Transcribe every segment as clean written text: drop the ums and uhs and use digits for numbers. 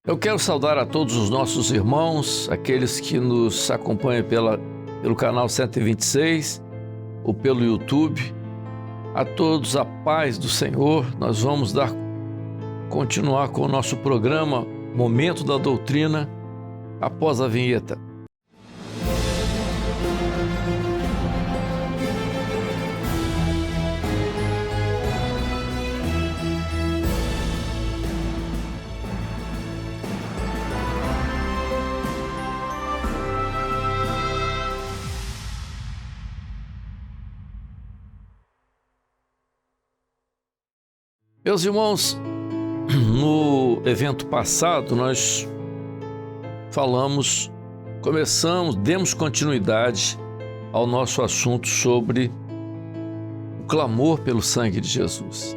Eu quero saudar a todos os nossos irmãos, aqueles que nos acompanham pelo canal 126 ou pelo YouTube. A todos a paz do Senhor. Nós vamos continuar com o nosso programa Momento da Doutrina após a vinheta. Meus irmãos, no evento passado nós demos continuidade ao nosso assunto sobre o clamor pelo sangue de Jesus.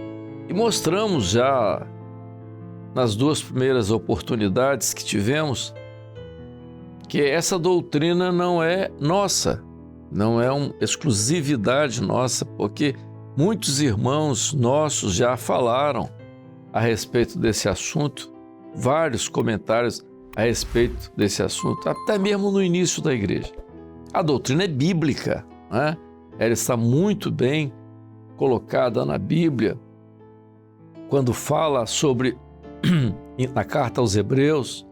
E mostramos já nas duas primeiras oportunidades que tivemos que essa doutrina não é nossa, não é uma exclusividade nossa, porque muitos irmãos nossos já falaram a respeito desse assunto, vários comentários a respeito desse assunto, até mesmo no início da igreja. A doutrina é bíblica, né? Ela está muito bem colocada na Bíblia, quando fala sobre, na carta aos Hebreus,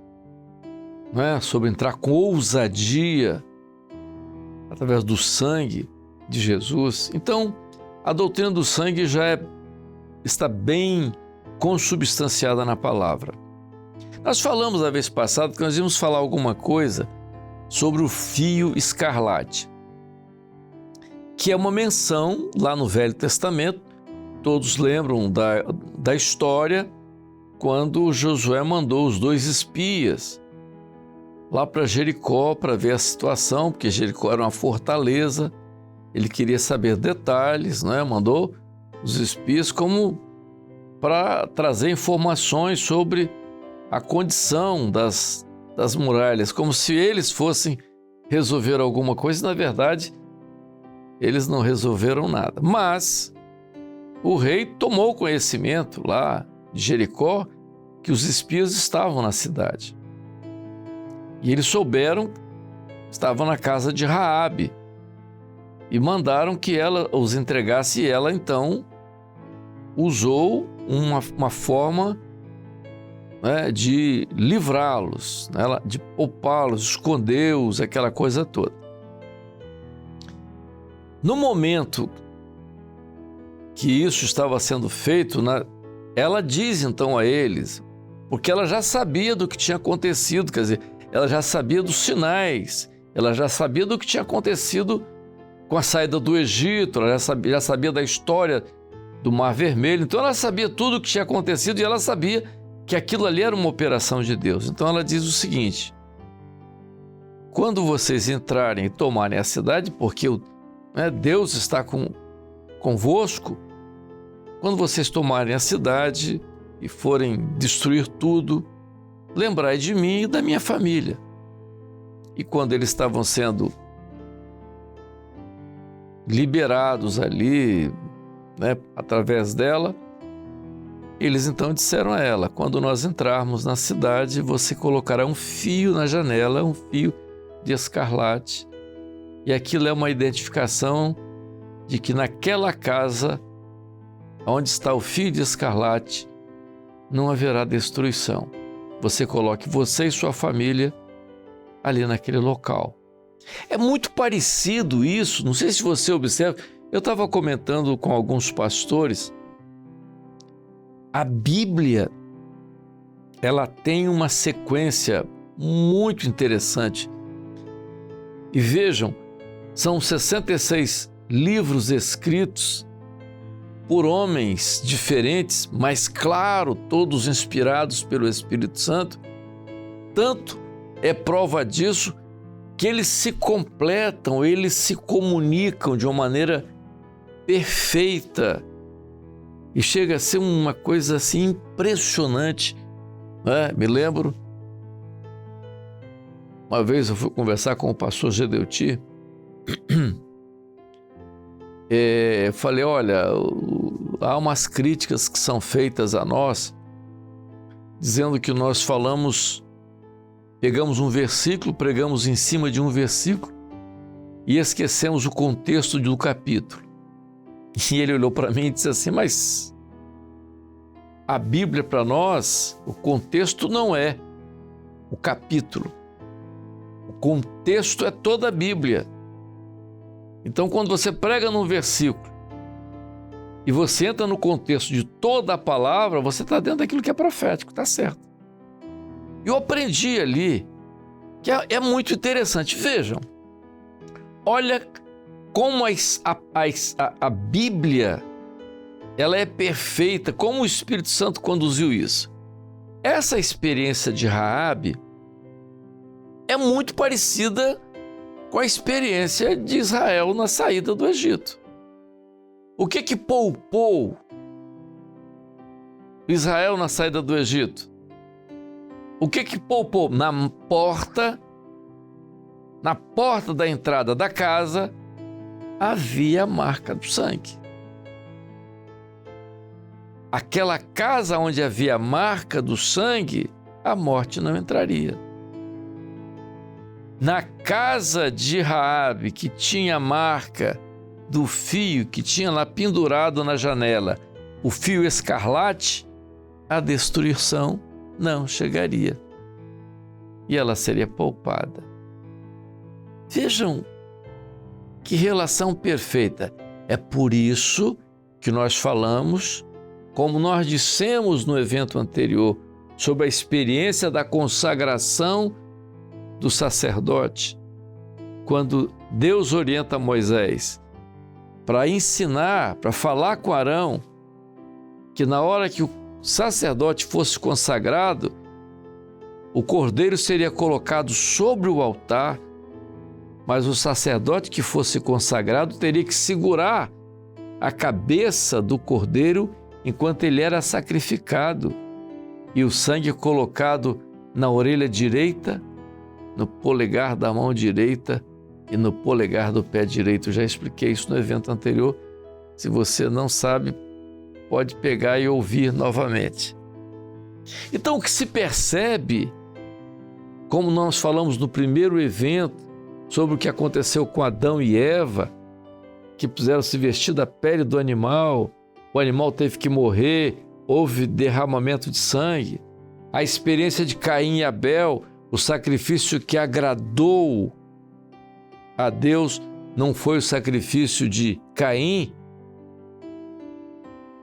né? Sobre entrar com ousadia através do sangue de Jesus. Então, a doutrina do sangue já está bem consubstanciada na palavra. Nós falamos a vez passada que nós íamos falar alguma coisa sobre o fio escarlate, que é uma menção lá no Velho Testamento. Todos lembram da história quando Josué mandou os 2 espias lá para Jericó para ver a situação, porque Jericó era uma fortaleza. Ele queria saber detalhes, né? Mandou os espias como para trazer informações sobre a condição das muralhas, como se eles fossem resolver alguma coisa. Na verdade, eles não resolveram nada. Mas o rei tomou conhecimento lá de Jericó que os espias estavam na cidade. E eles souberam, estavam na casa de Raabe, e mandaram que ela os entregasse, e ela então usou uma forma, né, de livrá-los, né, de poupá-los, escondê-os, aquela coisa toda. No momento que isso estava sendo feito, ela diz então a eles, porque ela já sabia do que tinha acontecido, quer dizer, ela já sabia dos sinais, ela já sabia do que tinha acontecido com a saída do Egito, ela já sabia da história do Mar Vermelho, então ela sabia tudo o que tinha acontecido e ela sabia que aquilo ali era uma operação de Deus. Então ela diz o seguinte: quando vocês entrarem e tomarem a cidade, porque Deus está convosco, quando vocês tomarem a cidade e forem destruir tudo, lembrai de mim e da minha família. E quando eles estavam sendo liberados ali, né, através dela, eles então disseram a ela: quando nós entrarmos na cidade, você colocará um fio na janela, um fio de escarlate. E aquilo é uma identificação de que naquela casa, onde está o fio de escarlate, não haverá destruição. Você coloque você e sua família ali naquele local. É muito parecido isso, não sei se você observa, eu estava comentando com alguns pastores, a Bíblia, ela tem uma sequência muito interessante. E vejam, são 66 livros escritos por homens diferentes, mas claro, todos inspirados pelo Espírito Santo. Tanto é prova disso que eles se completam, eles se comunicam de uma maneira perfeita e chega a ser uma coisa assim impressionante, né? Me lembro, uma vez eu fui conversar com o pastor Gedeuti, falei, olha, há umas críticas que são feitas a nós dizendo que nós pegamos um versículo, pregamos em cima de um versículo e esquecemos o contexto do capítulo. E ele olhou para mim e disse assim: mas a Bíblia para nós, o contexto não é o capítulo. O contexto é toda a Bíblia. Então, quando você prega num versículo e você entra no contexto de toda a palavra, você está dentro daquilo que é profético, está certo. Eu aprendi ali que é muito interessante. Vejam, olha como a Bíblia ela é perfeita, como o Espírito Santo conduziu isso. Essa experiência de Raabe é muito parecida com a experiência de Israel na saída do Egito. O que poupou Israel na saída do Egito? O que poupou? Na porta da entrada da casa, havia a marca do sangue. Aquela casa onde havia a marca do sangue, a morte não entraria. Na casa de Raabe, que tinha a marca do fio que tinha lá pendurado na janela, o fio escarlate, a destruição não chegaria. E ela seria poupada. Vejam que relação perfeita. É por isso que nós falamos, como nós dissemos no evento anterior, sobre a experiência da consagração do sacerdote, quando Deus orienta Moisés para ensinar, para falar com Arão, que na hora que o sacerdote fosse consagrado, o cordeiro seria colocado sobre o altar, mas o sacerdote que fosse consagrado teria que segurar a cabeça do cordeiro enquanto ele era sacrificado, e o sangue colocado na orelha direita, no polegar da mão direita e no polegar do pé direito. Eu já expliquei isso no evento anterior. Se você não sabe, pode pegar e ouvir novamente. Então, o que se percebe, como nós falamos no primeiro evento, sobre o que aconteceu com Adão e Eva, que puseram se vestir da pele do animal, o animal teve que morrer, houve derramamento de sangue. A experiência de Caim e Abel, o sacrifício que agradou a Deus, não foi o sacrifício de Caim,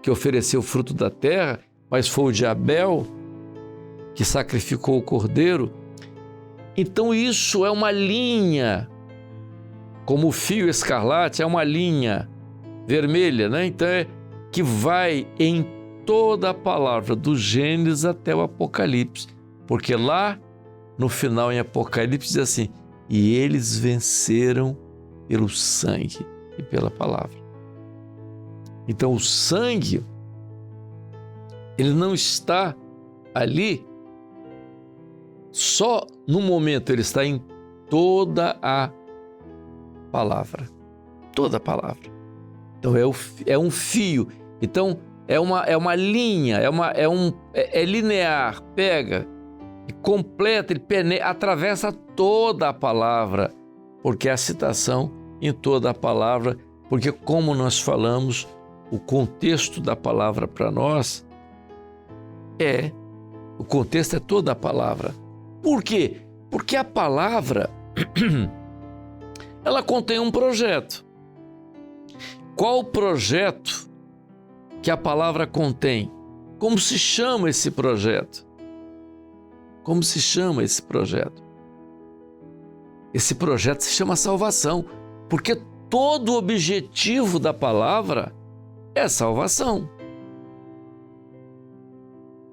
que ofereceu o fruto da terra, mas foi o de Abel, que sacrificou o cordeiro. Então isso é uma linha, como o fio escarlate é uma linha vermelha, né? Então que vai em toda a palavra, do Gênesis até o Apocalipse, porque lá no final em Apocalipse diz assim: e eles venceram pelo sangue e pela palavra. Então o sangue, ele não está ali só no momento, ele está em toda a palavra. Toda a palavra. Então é um fio. Então é uma linha, é linear, pega e completa, ele atravessa toda a palavra, porque é a citação em toda a palavra, porque como nós falamos, o contexto da palavra para nós o contexto é toda a palavra. Por quê? Porque a palavra, ela contém um projeto. Qual o projeto que a palavra contém? Como se chama esse projeto? Como se chama esse projeto? Esse projeto se chama salvação, porque todo o objetivo da palavra é salvação.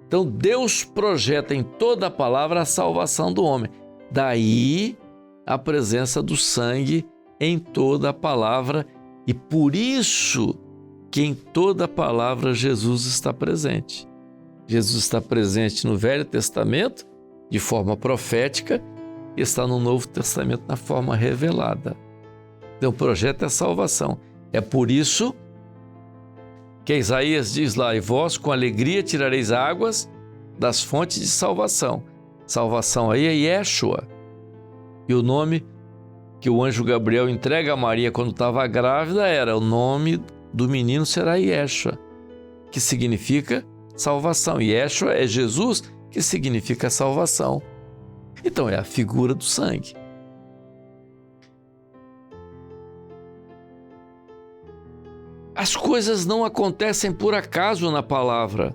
Então Deus projeta em toda a palavra a salvação do homem. Daí a presença do sangue em toda a palavra, e por isso que em toda a palavra Jesus está presente. Jesus está presente no Velho Testamento de forma profética e está no Novo Testamento na forma revelada. Então o projeto é a salvação. É por isso que Isaías diz lá: e vós com alegria tirareis águas das fontes de salvação. Salvação aí é Yeshua. E o nome que o anjo Gabriel entrega a Maria quando estava grávida era: o nome do menino será Yeshua, que significa salvação. Yeshua é Jesus, que significa salvação. Então é a figura do sangue. As coisas não acontecem por acaso na palavra,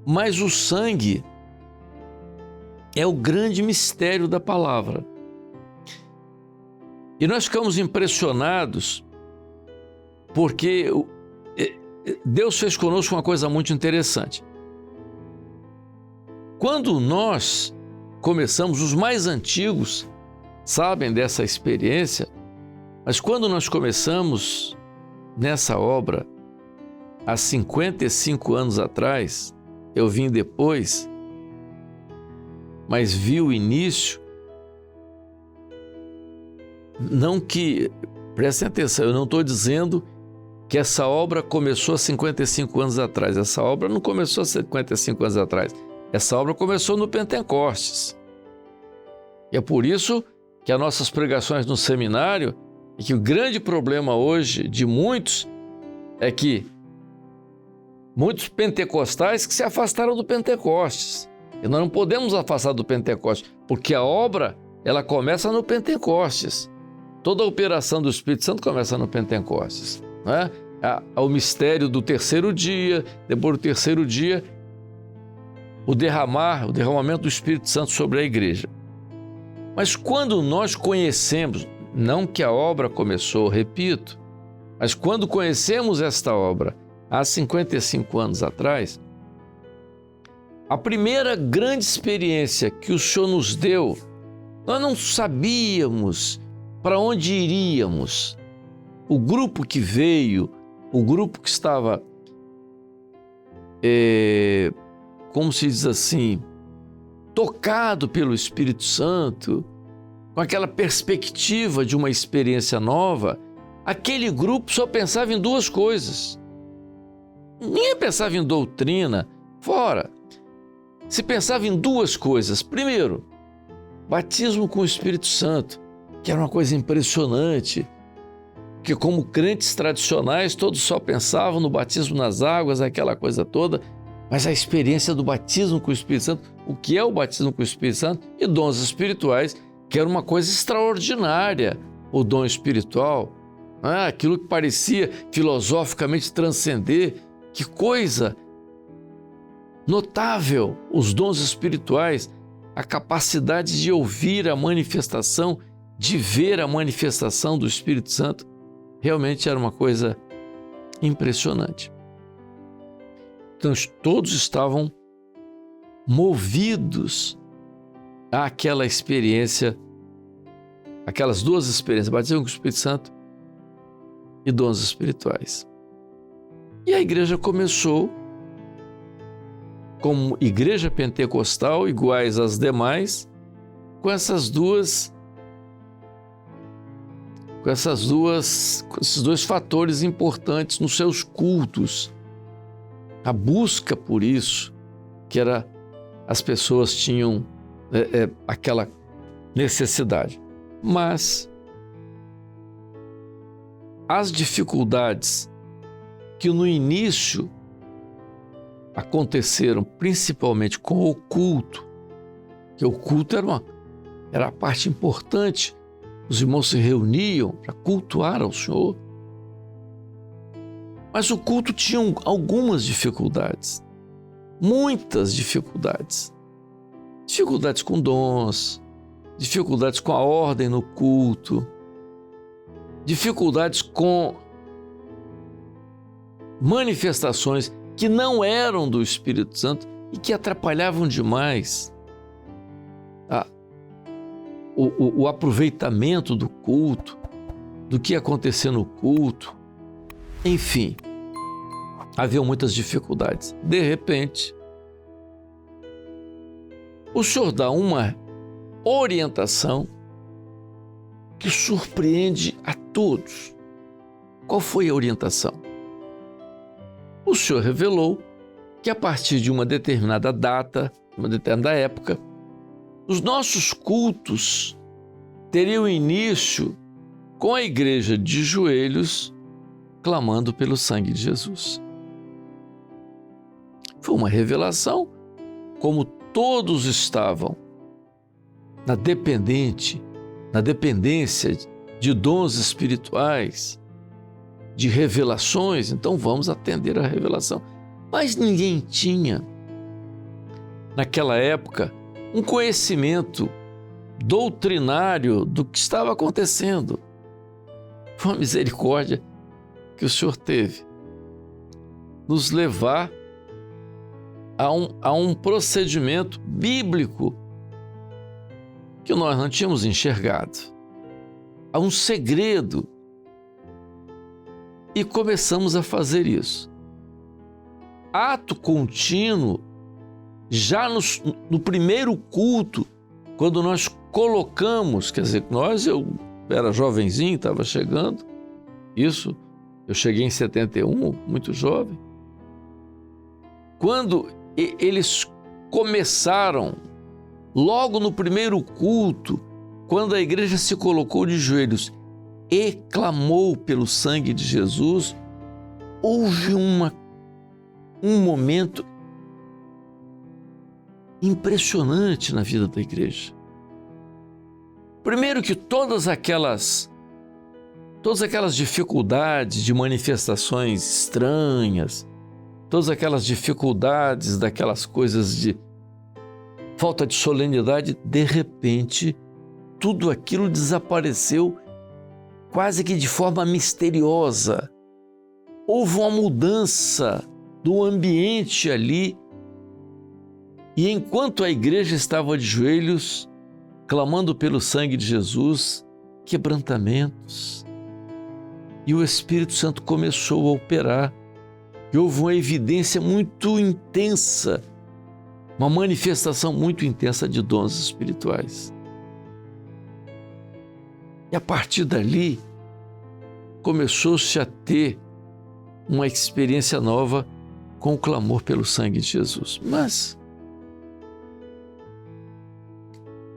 mas o sangue é o grande mistério da palavra. E nós ficamos impressionados porque Deus fez conosco uma coisa muito interessante. Quando nós começamos, os mais antigos sabem dessa experiência, mas quando nós começamos nessa obra, há 55 anos atrás, eu vim depois, mas vi o início. Não que, prestem atenção, eu não estou dizendo que essa obra começou há 55 anos atrás. Essa obra não começou há 55 anos atrás. Essa obra começou no Pentecostes. E é por isso que as nossas pregações no seminário, e que o grande problema hoje de muitos é que muitos pentecostais que se afastaram do Pentecostes. E nós não podemos afastar do Pentecostes, porque a obra, ela começa no Pentecostes. Toda a operação do Espírito Santo começa no Pentecostes, não é? O mistério do terceiro dia, depois do terceiro dia, o derramamento do Espírito Santo sobre a igreja. Mas quando nós conhecemos, não que a obra começou, repito, mas quando conhecemos esta obra há 55 anos atrás, a primeira grande experiência que o Senhor nos deu, nós não sabíamos para onde iríamos. O grupo que veio, o grupo que estava, como se diz assim, tocado pelo Espírito Santo, com aquela perspectiva de uma experiência nova, aquele grupo só pensava em duas coisas. Ninguém pensava em doutrina, fora. Se pensava em duas coisas. Primeiro, batismo com o Espírito Santo, que era uma coisa impressionante, que como crentes tradicionais todos só pensavam no batismo nas águas, aquela coisa toda, mas a experiência do batismo com o Espírito Santo, o que é o batismo com o Espírito Santo e dons espirituais, que era uma coisa extraordinária, o dom espiritual, aquilo que parecia filosoficamente transcender, que coisa notável, os dons espirituais, a capacidade de ouvir a manifestação, de ver a manifestação do Espírito Santo, realmente era uma coisa impressionante. Então, todos estavam movidos àquela experiência, aquelas duas experiências, batismo com o Espírito Santo e dons espirituais. E a igreja começou como igreja pentecostal, iguais às demais, com esses dois fatores importantes nos seus cultos. A busca por isso, que era, as pessoas tinham aquela necessidade. Mas as dificuldades que no início aconteceram, principalmente com o culto, que o culto era a parte importante. Os irmãos se reuniam para cultuar ao Senhor. Mas o culto tinha algumas dificuldades, muitas dificuldades. Dificuldades com dons, dificuldades com a ordem no culto, dificuldades com manifestações que não eram do Espírito Santo e que atrapalhavam demais o aproveitamento do culto, do que ia acontecer no culto. Enfim, havia muitas dificuldades. De repente, o Senhor dá uma orientação que surpreende a todos. Qual foi a orientação? O Senhor revelou que a partir de uma determinada data, uma determinada época, os nossos cultos teriam início com a igreja de joelhos, clamando pelo sangue de Jesus. Foi uma revelação, como todos estavam na dependência de dons espirituais, de revelações, então vamos atender à revelação. Mas ninguém tinha, naquela época, um conhecimento doutrinário do que estava acontecendo. Foi uma misericórdia que o Senhor teve, nos levar a um procedimento bíblico que nós não tínhamos enxergado, a um segredo, e começamos a fazer isso. Ato contínuo, já no primeiro culto, quando nós colocamos, quer dizer, eu era jovenzinho, estava chegando, eu cheguei em 71, muito jovem. Quando eles começaram, logo no primeiro culto, quando a igreja se colocou de joelhos e clamou pelo sangue de Jesus, houve um momento impressionante na vida da igreja. Primeiro que todas aquelas dificuldades de manifestações estranhas, todas aquelas dificuldades daquelas coisas de falta de solenidade, de repente, tudo aquilo desapareceu quase que de forma misteriosa. Houve uma mudança do ambiente ali, e enquanto a igreja estava de joelhos, clamando pelo sangue de Jesus, quebrantamentos, e o Espírito Santo começou a operar, e houve uma evidência muito intensa, uma manifestação muito intensa de dons espirituais. E a partir dali, começou-se a ter uma experiência nova com o clamor pelo sangue de Jesus. Mas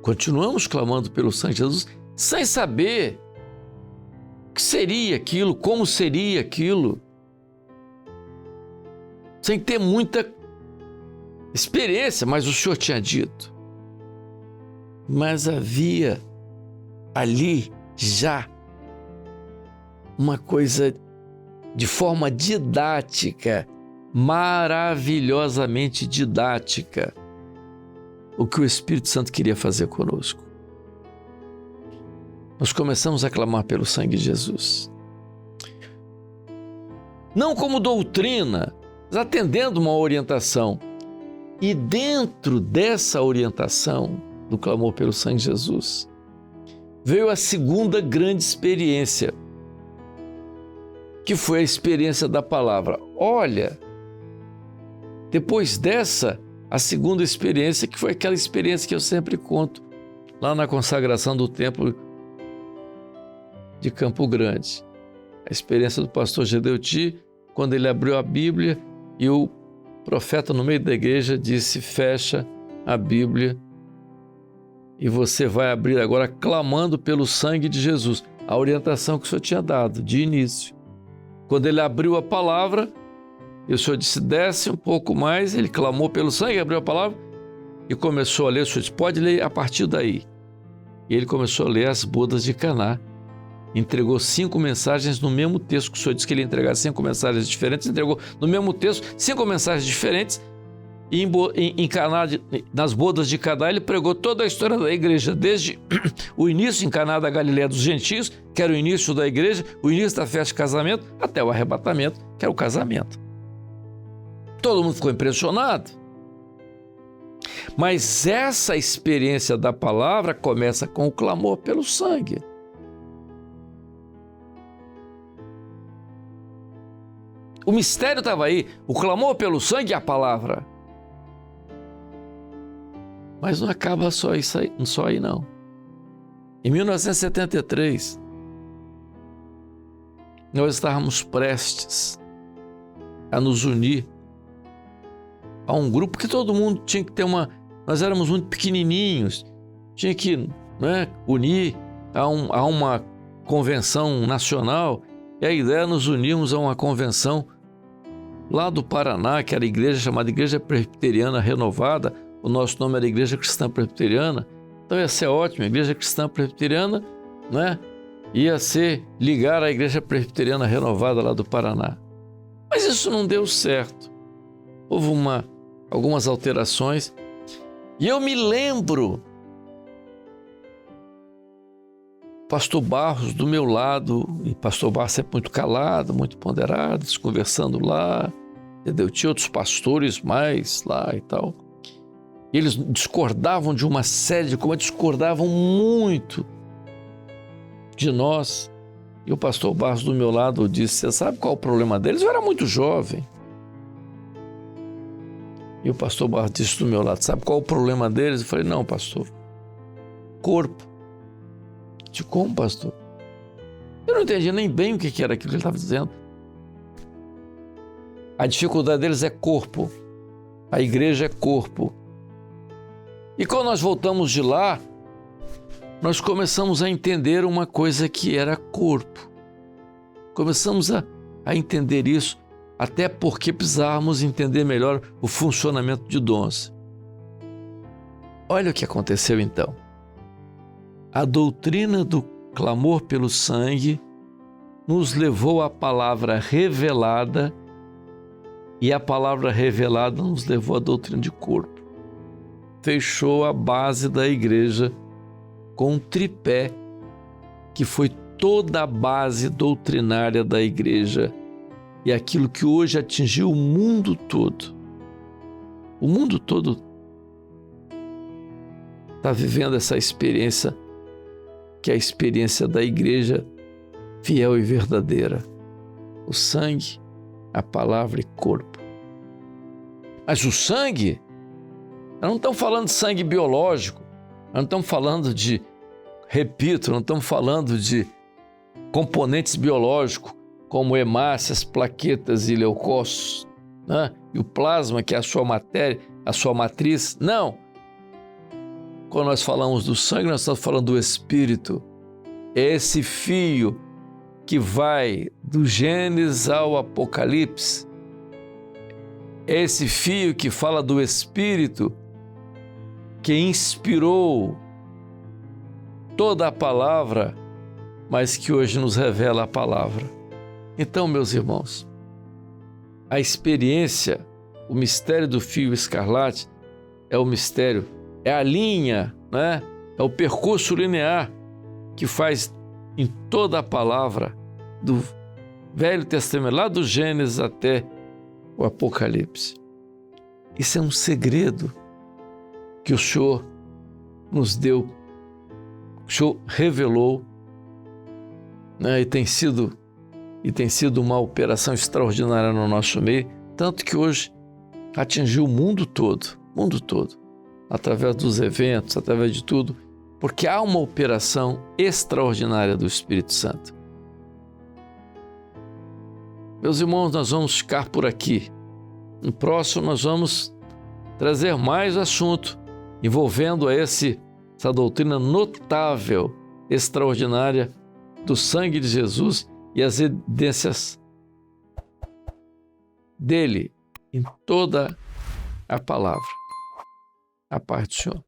continuamos clamando pelo sangue de Jesus sem saber o que seria aquilo, como seria aquilo, sem ter muita experiência, mas o Senhor tinha dito. Mas havia ali já uma coisa de forma didática, maravilhosamente didática, o que o Espírito Santo queria fazer conosco. Nós começamos a clamar pelo sangue de Jesus. Não como doutrina, mas atendendo uma orientação. E dentro dessa orientação do clamor pelo sangue de Jesus, veio a segunda grande experiência, que foi a experiência da palavra. Olha, depois dessa, a segunda experiência, que foi aquela experiência que eu sempre conto, lá na consagração do templo de Campo Grande. A experiência do pastor Gedeuti, quando ele abriu a Bíblia e o profeta no meio da igreja disse: fecha a Bíblia e você vai abrir agora clamando pelo sangue de Jesus. A orientação que o Senhor tinha dado de início. Quando ele abriu a palavra, e o Senhor disse: desce um pouco mais, ele clamou pelo sangue, abriu a palavra e começou a ler. O Senhor disse: pode ler a partir daí. E ele começou a ler as bodas de Caná. Entregou 5 mensagens no mesmo texto, que o Senhor disse que ele ia entregar 5 mensagens diferentes, entregou no mesmo texto 5 mensagens diferentes, e nas bodas de Caná ele pregou toda a história da igreja, desde o início em Caná da Galileia dos gentios, que era o início da igreja, o início da festa de casamento, até o arrebatamento, que era o casamento. Todo mundo ficou impressionado. Mas essa experiência da palavra começa com o clamor pelo sangue. O mistério estava aí, o clamor pelo sangue e a palavra. Mas não acaba só aí não. Em 1973, nós estávamos prestes a nos unir a um grupo que todo mundo tinha que ter nós éramos muito pequenininhos, tinha que, né, unir a uma convenção nacional, e a ideia é nos unirmos a uma convenção lá do Paraná, que era a igreja chamada Igreja Presbiteriana Renovada. O nosso nome era Igreja Cristã Presbiteriana. Então ia ser ótimo, a Igreja Cristã Presbiteriana, né, ia ser ligar à Igreja Presbiteriana Renovada lá do Paraná. Mas isso não deu certo. Houve algumas alterações. E eu me lembro, pastor Barros do meu lado, e pastor Barros sempre muito calado, muito ponderado, conversando lá, entendeu? Tinha outros pastores mais lá e tal. E eles discordavam de uma série de coisas, discordavam muito de nós. E o pastor Barros do meu lado disse: você sabe qual é o problema deles? Eu era muito jovem. E o pastor Barros disse do meu lado: sabe qual é o problema deles? Eu falei: não, pastor, corpo. De como, pastor? Eu não entendia nem bem o que era aquilo que ele estava dizendo. A dificuldade deles é corpo. A igreja é corpo. E quando nós voltamos de lá, nós começamos a entender uma coisa que era corpo. Começamos a entender isso, até porque precisávamos entender melhor o funcionamento de dons. Olha o que aconteceu então. A doutrina do clamor pelo sangue nos levou à palavra revelada, e a palavra revelada nos levou à doutrina de corpo. Fechou a base da igreja com um tripé que foi toda a base doutrinária da igreja e aquilo que hoje atingiu o mundo todo. O mundo todo está vivendo essa experiência, que é a experiência da igreja fiel e verdadeira. O sangue, a palavra e corpo. Mas o sangue, nós não estamos falando de sangue biológico, nós não estamos falando de, repito, não estamos falando de componentes biológicos como hemácias, plaquetas e leucócitos, né? E o plasma, que é a sua matéria, a sua matriz. Não! Quando nós falamos do sangue, nós estamos falando do Espírito. É esse fio que vai do Gênesis ao Apocalipse. É esse fio que fala do Espírito que inspirou toda a palavra, mas que hoje nos revela a palavra. Então, meus irmãos, a experiência, o mistério do fio escarlate é o mistério, é a linha, né? É o percurso linear que faz em toda a palavra do Velho Testamento, lá do Gênesis até o Apocalipse. Isso é um segredo que o Senhor nos deu, o Senhor revelou, né? E tem sido uma operação extraordinária no nosso meio, tanto que hoje atingiu o mundo todo, através dos eventos, através de tudo, porque há uma operação extraordinária do Espírito Santo. Meus irmãos, nós vamos ficar por aqui. No próximo nós vamos trazer mais assunto envolvendo essa doutrina notável, extraordinária do sangue de Jesus e as evidências dele em toda a palavra. A paz do Senhor.